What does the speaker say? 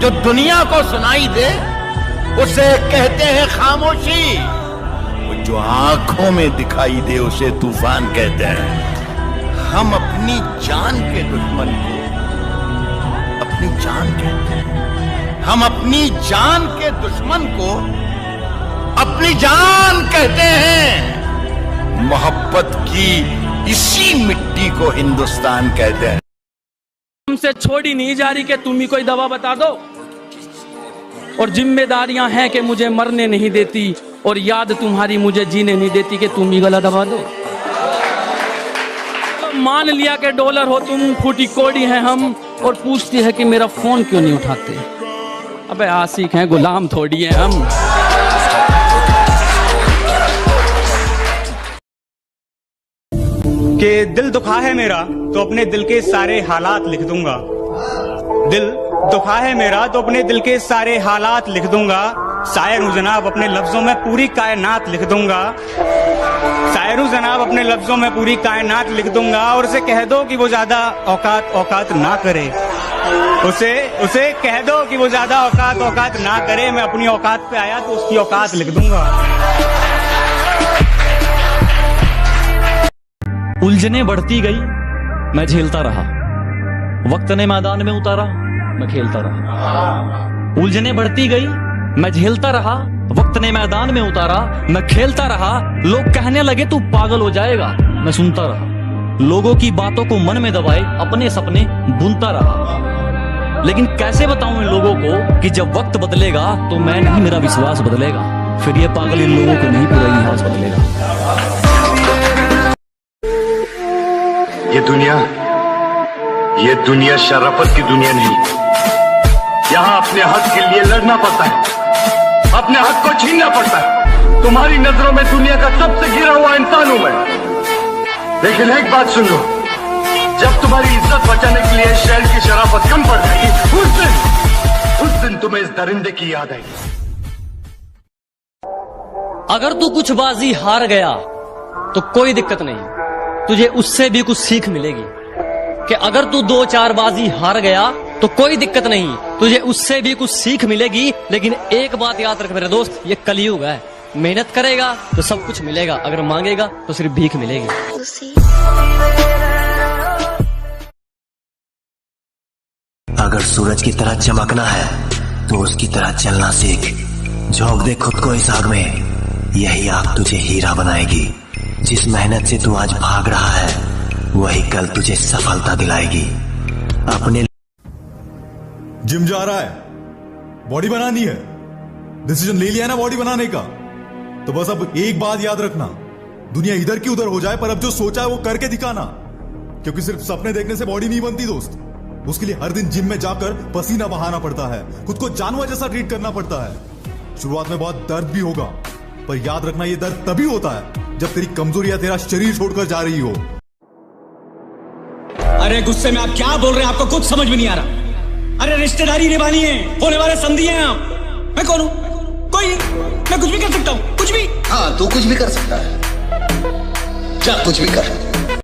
जो दुनिया को सुनाई दे उसे कहते हैं खामोशी, वो जो आंखों में दिखाई दे उसे तूफान कहते हैं। हम अपनी जान के दुश्मन को अपनी जान कहते हैं, हम अपनी जान के दुश्मन को अपनी जान कहते हैं। मोहब्बत की इसी मिट्टी को हिंदुस्तान कहते हैं। हमसे छोड़ी नहीं जा रही कि तुम ही कोई दवा बता दो, और जिम्मेदारियां हैं कि मुझे मरने नहीं देती, और याद तुम्हारी मुझे जीने नहीं देती कि तुम ही गला दबा दो। तो मान लिया कि डॉलर हो तुम, फूटी कोड़ी हैं हम, और पूछती है कि मेरा फोन क्यों नहीं उठाते। अबे आशिक हैं, गुलाम थोड़ी हैं हम। कि दिल दुखा है मेरा तो अपने दिल के सारे हालात लिख दूंगा। दिल दुखा है मेरा तो अपने दिल के सारे हालात लिख दूंगा। शायर हूं जनाब, अपने लफ्जों में पूरी कायनात लिख दूंगा। शायर हूं जनाब, अपने लफ्जों में पूरी कायनात लिख दूंगा। और उसे कह दो कि वो ज्यादा औकात ना करे। उसे कह दो कि वो ज्यादा औकात ना करे। मैं अपनी औकात पे आया तो उसकी औकात लिख दूंगा। उलझने बढ़ती गई, मैं झेलता रहा। वक्त ने मैदान में उतारा, मैं खेलता रहा। उलझने बढ़ती गई, मैं झेलता रहा। वक्त ने मैदान में उतारा, मैं खेलता रहा। लोग कहने लगे तू पागल हो जाएगा, मैं सुनता रहा। लोगों की बातों को मन में दबाए अपने सपने बुनता रहा। लेकिन कैसे बताऊं इन लोगों को कि जब वक्त बदलेगा तो मैं नहीं, मेरा विश्वास बदलेगा। फिर ये पागल इन लोगों को नहीं, पूरा इतिहास बदलेगा। ये दुनिया शराफत की दुनिया नहीं। यहाँ अपने हक के लिए लड़ना पड़ता है, अपने हक को छीनना पड़ता है। तुम्हारी नजरों में दुनिया का सबसे गिरा हुआ इंसान हूं मैं। लेकिन एक बात सुन लो, जब तुम्हारी इज्जत बचाने के लिए शहर की शराफत कम पड़ जाएगी, उस दिन तुम्हें इस दरिंदे की याद आएगी। अगर तू कुछ बाजी हार गया तो कोई दिक्कत नहीं, तुझे उससे भी कुछ सीख मिलेगी। कि अगर तू 2-4 बाजी हार गया तो कोई दिक्कत नहीं, तुझे उससे भी कुछ सीख मिलेगी। लेकिन एक बात याद रख मेरे दोस्त, ये कलयुग है। मेहनत करेगा तो सब कुछ मिलेगा, अगर मांगेगा तो सिर्फ भीख मिलेगी। अगर सूरज की तरह चमकना है तो उसकी तरह चलना सीख। झोंक दे खुद को इस आग में, यही आग तुझे हीरा बनाएगी। जिस मेहनत से तू आज भाग रहा है वही कल तुझे सफलता दिलाएगी। अपने जिम जा रहा है, बॉडी बनानी है, डिसीजन ले लिया है ना बॉडी बनाने का, तो बस अब एक बात याद रखना, दुनिया इधर की उधर हो जाए पर अब जो सोचा है वो करके दिखाना। क्योंकि सिर्फ सपने देखने से बॉडी नहीं बनती दोस्त, उसके लिए हर दिन जिम में जाकर पसीना बहाना पड़ता है, खुद को जानवर जैसा ट्रीट करना पड़ता है। शुरुआत में बहुत दर्द भी होगा, पर याद रखना ये दर्द तभी होता है जब तेरी कमजोरियां तेरा शरीर छोड़कर जा रही हो। अरे गुस्से में आप क्या बोल रहे हैं, आपको कुछ समझ में नहीं आ रहा। अरे रिश्तेदारी निभानी है, होने वाले समधी हैं आप। मैं कौन हूं? कोई नहीं, मैं कुछ भी कर सकता हूं, कुछ भी। हाँ, तू कुछ भी कर सकता है, जा कुछ भी कर।